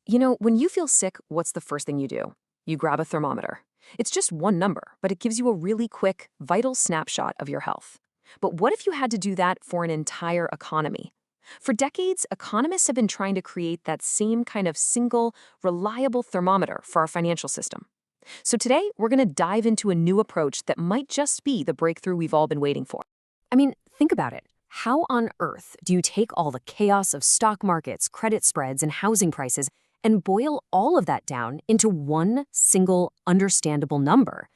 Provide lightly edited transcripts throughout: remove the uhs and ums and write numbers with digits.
When you feel sick, what's the first thing you do? You grab a thermometer. It's just one number, but it gives you a really quick, vital snapshot of your health. But what if you had to do that for an entire economy? For decades, economists have been trying to create that same kind of single, reliable thermometer for our financial system. So today, we're going to dive into a new approach that might just be the breakthrough we've all been waiting for. I mean, think about it. How on earth do you take all the chaos of stock markets, credit spreads, and housing prices and boil all of that down into one single, understandable number?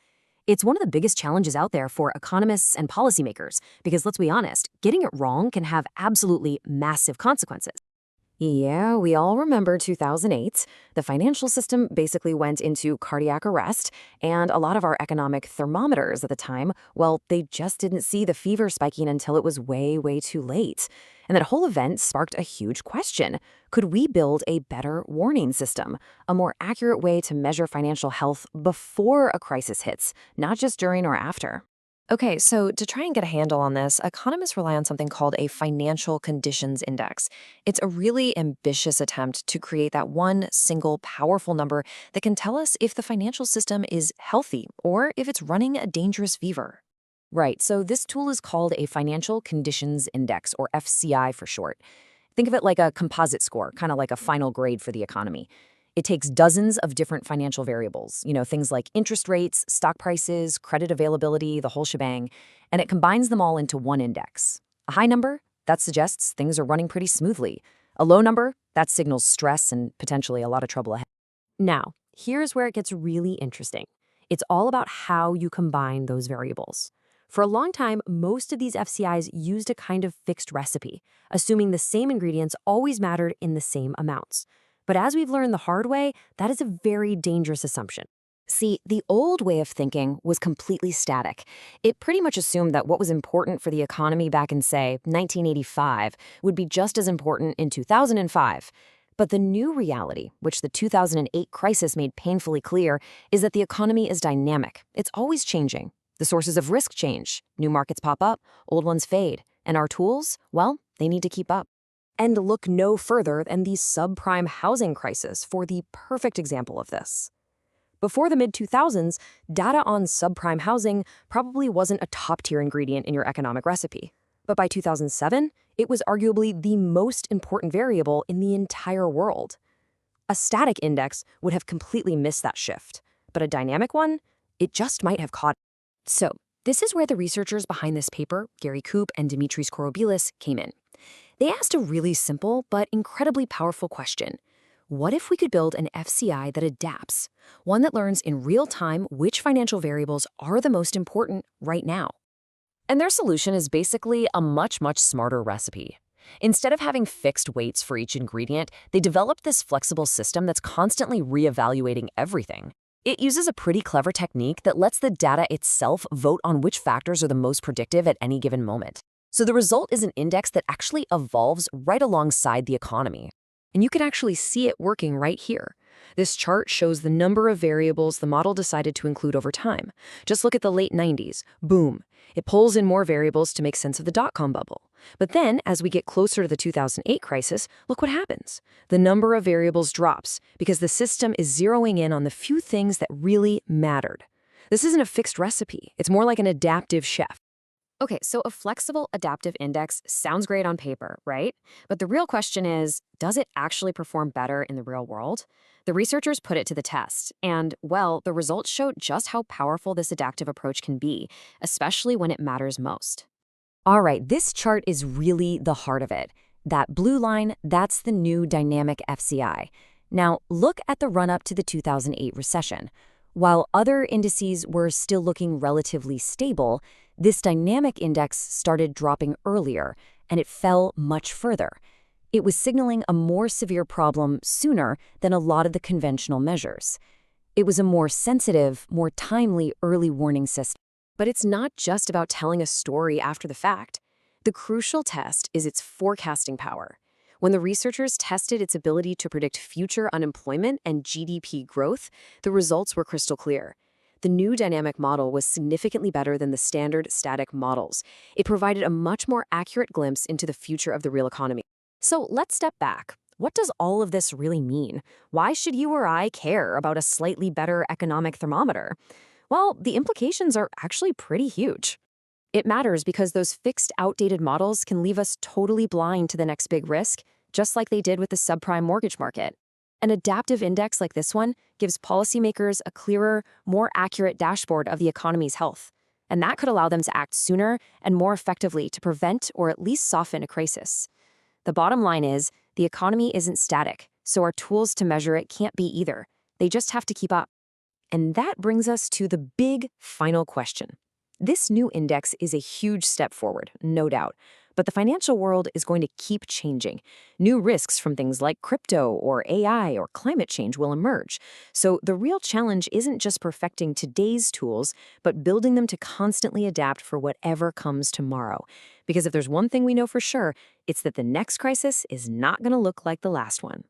It's one of the biggest challenges out there for economists and policymakers, because let's be honest, getting it wrong can have absolutely massive consequences. Yeah, we all remember 2008. The financial system basically went into cardiac arrest, and a lot of our economic thermometers at the time, well, they just didn't see the fever spiking until it was way, way too late. And that whole event sparked a huge question. Could we build a better warning system, a more accurate way to measure financial health before a crisis hits, not just during or after? Okay, so to try and get a handle on this, economists rely on something called a financial conditions index. It's a really ambitious attempt to create that one single powerful number that can tell us if the financial system is healthy or if it's running a dangerous fever. Right, so this tool is called a Financial Conditions Index, or FCI for short. Think of it like a composite score, kind of like a final grade for the economy. It takes dozens of different financial variables, things like interest rates, stock prices, credit availability, the whole shebang, and it combines them all into one index. A high number, that suggests things are running pretty smoothly. A low number, that signals stress and potentially a lot of trouble ahead. Now, here's where it gets really interesting. It's all about how you combine those variables. For a long time, most of these FCIs used a kind of fixed recipe, assuming the same ingredients always mattered in the same amounts. But as we've learned the hard way, that is a very dangerous assumption. See, the old way of thinking was completely static. It pretty much assumed that what was important for the economy back in, say, 1985 would be just as important in 2005. But the new reality, which the 2008 crisis made painfully clear, is that the economy is dynamic. It's always changing. The sources of risk change. New markets pop up, old ones fade. And our tools, well, they need to keep up. And look no further than the subprime housing crisis for the perfect example of this. Before the mid-2000s, data on subprime housing probably wasn't a top-tier ingredient in your economic recipe. But by 2007, it was arguably the most important variable in the entire world. A static index would have completely missed that shift, but a dynamic one, it just might have caught it. So, this is where the researchers behind this paper, Koop and Dimitris Korobilis, came in. They asked a really simple but incredibly powerful question. What if we could build an FCI that adapts, one that learns in real time which financial variables are the most important right now? And their solution is basically a much, much smarter recipe. Instead of having fixed weights for each ingredient, they developed this flexible system that's constantly reevaluating everything. It uses a pretty clever technique that lets the data itself vote on which factors are the most predictive at any given moment. So the result is an index that actually evolves right alongside the economy. And you can actually see it working right here. This chart shows the number of variables the model decided to include over time. Just look at the late 90s. Boom. It pulls in more variables to make sense of the dot-com bubble. But then, as we get closer to the 2008 crisis, look what happens. The number of variables drops because the system is zeroing in on the few things that really mattered. This isn't a fixed recipe. It's more like an adaptive chef. Okay, so a flexible adaptive index sounds great on paper, right? But the real question is, does it actually perform better in the real world? The researchers put it to the test, and, well, the results showed just how powerful this adaptive approach can be, especially when it matters most. All right, this chart is really the heart of it. That blue line, that's the new dynamic FCI. Now, look at the run-up to the 2008 recession. While other indices were still looking relatively stable, this dynamic index started dropping earlier, and it fell much further. It was signaling a more severe problem sooner than a lot of the conventional measures. It was a more sensitive, more timely early warning system. But it's not just about telling a story after the fact. The crucial test is its forecasting power. When the researchers tested its ability to predict future unemployment and GDP growth, the results were crystal clear. The new dynamic model was significantly better than the standard static models. It provided a much more accurate glimpse into the future of the real economy. So let's step back. what does all of this really mean? Why should you or I care about a slightly better economic thermometer? Well, the implications are actually pretty huge. It matters because those fixed, outdated models can leave us totally blind to the next big risk, just like they did with the subprime mortgage market. An adaptive index like this one gives policymakers a clearer, more accurate dashboard of the economy's health. And that could allow them to act sooner and more effectively to prevent or at least soften a crisis. The bottom line is, the economy isn't static, so our tools to measure it can't be either. They just have to keep up. And that brings us to the big final question. This new index is a huge step forward, no doubt, but the financial world is going to keep changing. New risks from things like crypto or AI or climate change will emerge. So the real challenge isn't just perfecting today's tools, but building them to constantly adapt for whatever comes tomorrow. Because if there's one thing we know for sure, it's that the next crisis is not going to look like the last one.